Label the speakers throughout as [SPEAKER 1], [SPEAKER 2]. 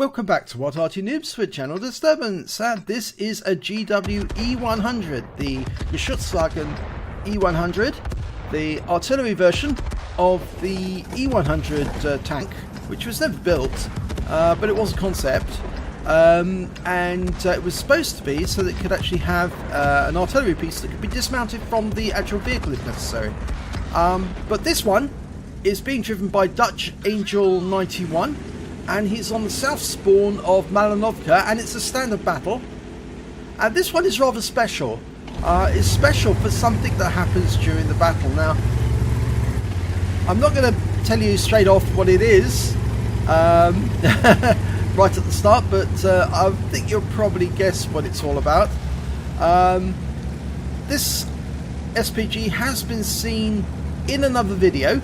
[SPEAKER 1] Welcome back to What Arty Noobs for Channel Disturbance, and this is a GW E100, the Geschützwagen E100, the artillery version of the E100 tank, which was never built, but it was a concept, and it was supposed to be so that it could actually have an artillery piece that could be dismounted from the actual vehicle if necessary. But this one is being driven by Dutch Angel 91. And he's on the south spawn of Malinovka, and it's a standard battle. And this one is rather special. It's special for something that happens during the battle. Now, I'm not going to tell you straight off what it is right at the start, but I think you'll probably guess what it's all about. This SPG has been seen in another video,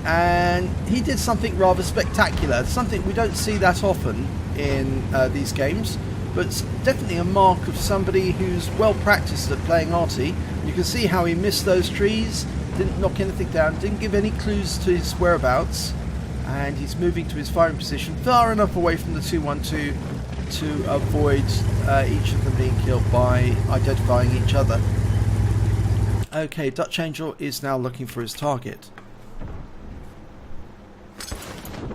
[SPEAKER 1] and he did something rather spectacular, something we don't see that often in these games, but it's definitely a mark of somebody who's well practiced at playing Arty. You can see how he missed those trees, didn't knock anything down, didn't give any clues to his whereabouts, and he's moving to his firing position far enough away from the 212 to avoid each of them being killed by identifying each other. Okay, Dutch Angel is now looking for his target.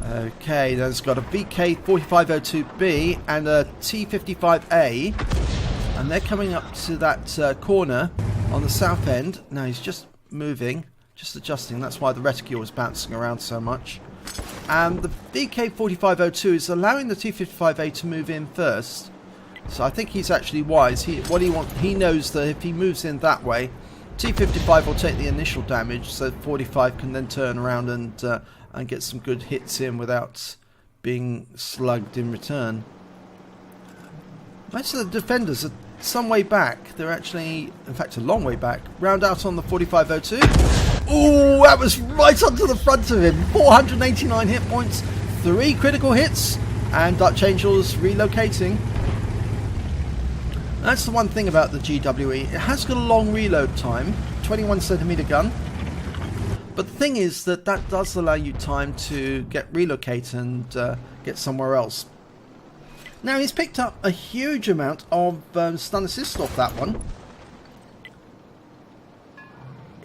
[SPEAKER 1] Okay, then it's got a VK4502B and a T55A, and they're coming up to that corner on the south end. Now he's just moving, just adjusting, that's why the reticule is bouncing around so much. And the VK4502 is allowing the T55A to move in first, so I think he's actually wise. He knows that if he moves in that way, T55 will take the initial damage, so 45 can then turn around and get some good hits in without being slugged in return. Most of the defenders are some way back. They're actually, in fact, a long way back. Round out on the 4502. Ooh, that was right onto the front of him. 489 hit points, 3 critical hits, and Dutch Angel's relocating. That's the one thing about the GWE. It has got a long reload time, 21cm gun. But the thing is that does allow you time to get relocate and get somewhere else. Now he's picked up a huge amount of stun assist off that one.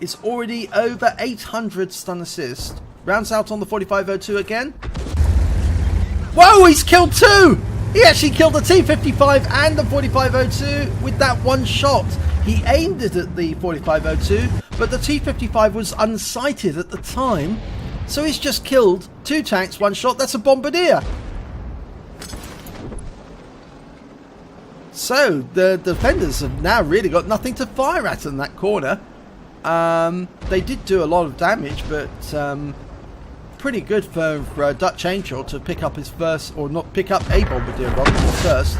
[SPEAKER 1] It's already over 800 stun assist. Rounds out on the 4502 again. Whoa, he's killed 2! He actually killed the T55 and the 4502 with that one shot. He aimed it at the 4502, but the T55 was unsighted at the time, so he's just killed 2 tanks, 1 shot. That's a Bombardier. So the defenders have now really got nothing to fire at in that corner. They did do a lot of damage, but pretty good for Dutch Angel to pick up his first, or not pick up a Bombardier, rather than first.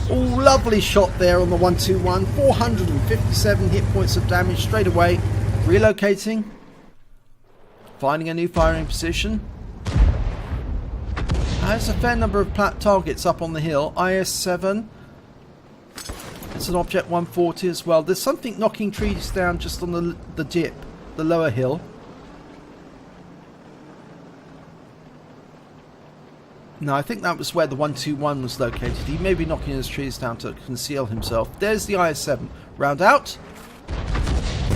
[SPEAKER 1] Oh, lovely shot there on the 121. 457 hit points of damage straight away. Relocating. Finding a new firing position. There's a fair number of targets up on the hill. IS-7. It's an Object 140 as well. There's something knocking trees down just on the dip, the lower hill. No, I think that was where the 121 was located. He may be knocking his trees down to conceal himself. There's the IS-7. Round out.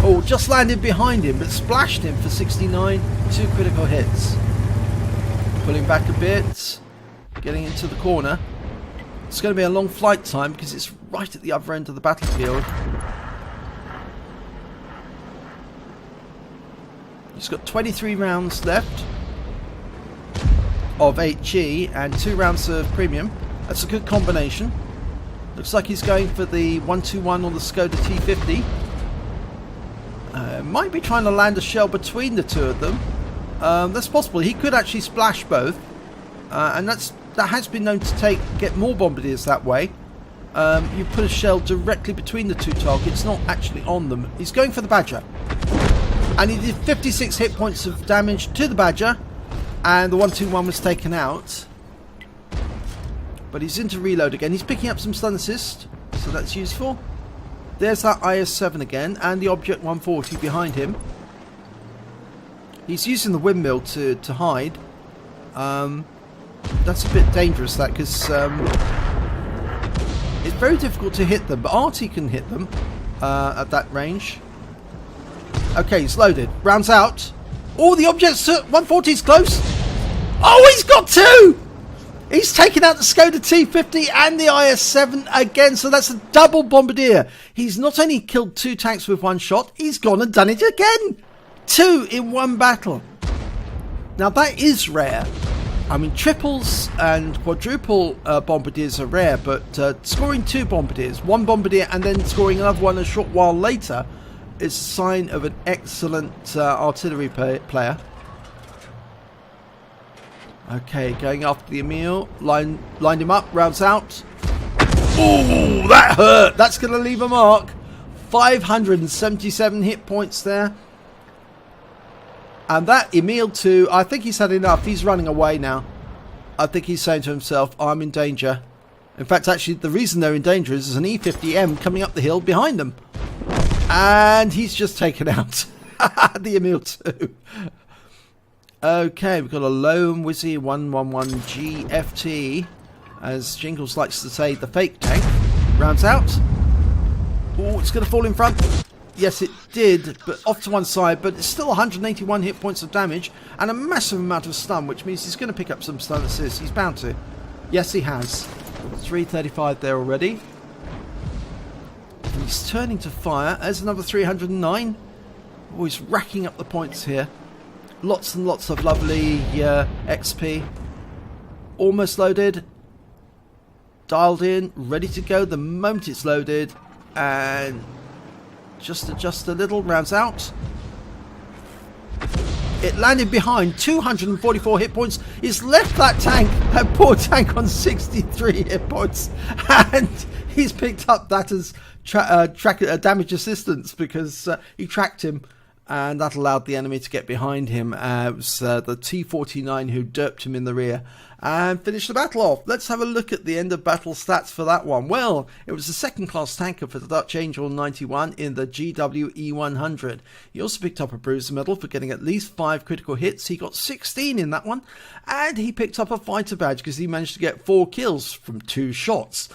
[SPEAKER 1] Oh, just landed behind him, but splashed him for 69. 2 critical hits. Pulling back a bit. Getting into the corner. It's going to be a long flight time because it's right at the other end of the battlefield. He's got 23 rounds left of HE and 2 rounds of premium. That's a good combination. Looks like he's going for the 121 or the Skoda T50. Might be trying to land a shell between the 2 of them. That's possible. He could actually splash both, and that has been known to get more Bombardiers that way. You put a shell directly between the 2 targets, not actually on them. He's going for the Badger, and he did 56 hit points of damage to the Badger. And the 121 was taken out. But he's into reload again. He's picking up some stun assist, so that's useful. There's that IS-7 again, and the Object 140 behind him. He's using the windmill to hide. that's a bit dangerous, that, because it's very difficult to hit them, but Arty can hit them at that range. Okay, he's loaded. Rounds out. Oh, the object's 140 is close. Oh, he's got two! He's taken out the Skoda T50 and the IS-7 again, so that's a double Bombardier. He's not only killed two tanks with one shot, he's gone and done it again. Two in one battle. Now, that is rare. I mean, triples and quadruple Bombardiers are rare, but scoring two Bombardiers, one Bombardier and then scoring another one a short while later, is a sign of an excellent artillery player. Okay, going after the Emil, lined him up, rounds out. Oh, that hurt! That's going to leave a mark. 577 hit points there. And that Emil too, I think he's had enough. He's running away now. I think he's saying to himself, I'm in danger. In fact, actually, the reason they're in danger is there's an E50M coming up the hill behind them. And he's just taken out the Emil too. Okay, we've got a lone Wizzy 111 GFT, as Jingles likes to say, the fake tank. Rounds out. Oh, it's going to fall in front. Yes, it did, but off to one side, but it's still 181 hit points of damage and a massive amount of stun, which means he's going to pick up some stun assists. He's bound to. Yes, he has. 335 there already. And he's turning to fire. There's another 309. Oh, he's racking up the points here. Lots and lots of lovely XP. Almost loaded. Dialed in, ready to go the moment it's loaded. And just adjust a little, rounds out. It landed behind 244 hit points. It's left that tank, that poor tank, on 63 hit points. And he's picked up that as damage assistance, because he tracked him. And that allowed the enemy to get behind him. It was the T-49 who derped him in the rear and finished the battle off. Let's have a look at the end of battle stats for that one. Well, it was a second class tanker for the Dutch Angel 91 in the GW E100. He also picked up a bruiser medal for getting at least 5 critical hits. He got 16 in that one. And he picked up a fighter badge because he managed to get 4 kills from 2 shots.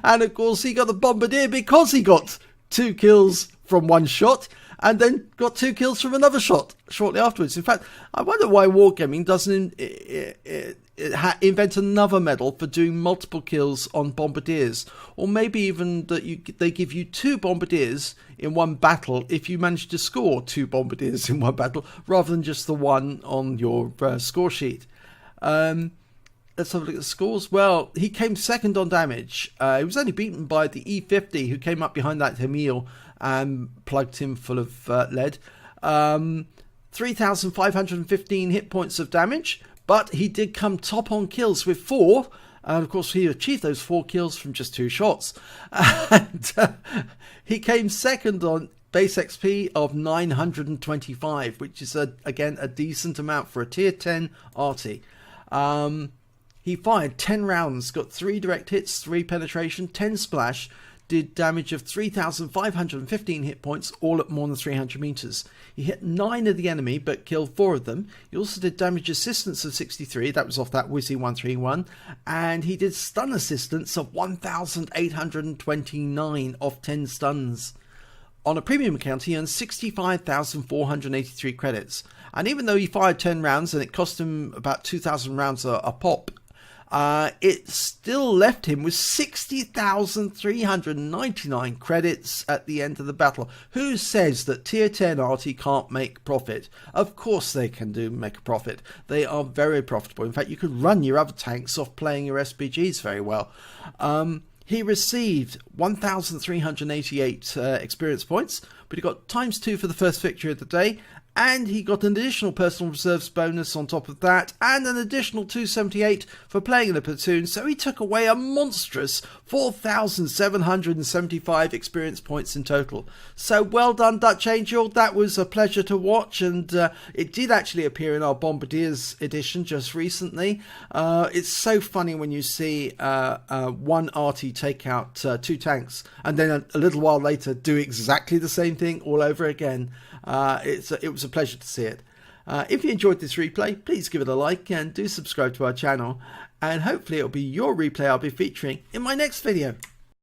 [SPEAKER 1] And of course he got the Bombardier because he got 2 kills from 1 shot, and then got 2 kills from another shot shortly afterwards. In fact, I wonder why Wargaming doesn't invent another medal for doing multiple kills on Bombardiers, or maybe even that they give you 2 Bombardiers in one battle if you manage to score 2 Bombardiers in one battle, rather than just the one on your score sheet. Let's have a look at the scores. Well, he came second on damage. He was only beaten by the E50, who came up behind that Emil and plugged him full of lead. 3,515 hit points of damage, but he did come top on kills with 4. And of course, he achieved those 4 kills from just 2 shots. And he came second on base XP of 925, which is, again, a decent amount for a tier 10 Arty. He fired 10 rounds, got 3 direct hits, 3 penetration, 10 splash, did damage of 3,515 hit points, all at more than 300 meters. He hit 9 of the enemy, but killed 4 of them. He also did damage assistance of 63, that was off that Wizzy 131, and he did stun assistance of 1,829 off 10 stuns. On a premium account, he earned 65,483 credits. And even though he fired 10 rounds and it cost him about 2,000 rounds a pop, it still left him with 60,399 credits at the end of the battle. Who says that tier 10 Arty can't make profit? Of course they can make a profit. They are very profitable. In fact, you could run your other tanks off playing your SPGs very well. He received 1,388 experience points, but he got ×2 for the first victory of the day, and he got an additional personal reserves bonus on top of that, and an additional 278 for playing in a platoon, so he took away a monstrous 4,775 experience points in total. So well done, Dutch Angel. That was a pleasure to watch, and it did actually appear in our Bombardiers edition just recently. It's so funny when you see one Arty take out 2 tanks, and then a little while later do exactly the same thing all over again. It was a pleasure to see it. If you enjoyed this replay, please give it a like and do subscribe to our channel, and hopefully it'll be your replay I'll be featuring in my next video.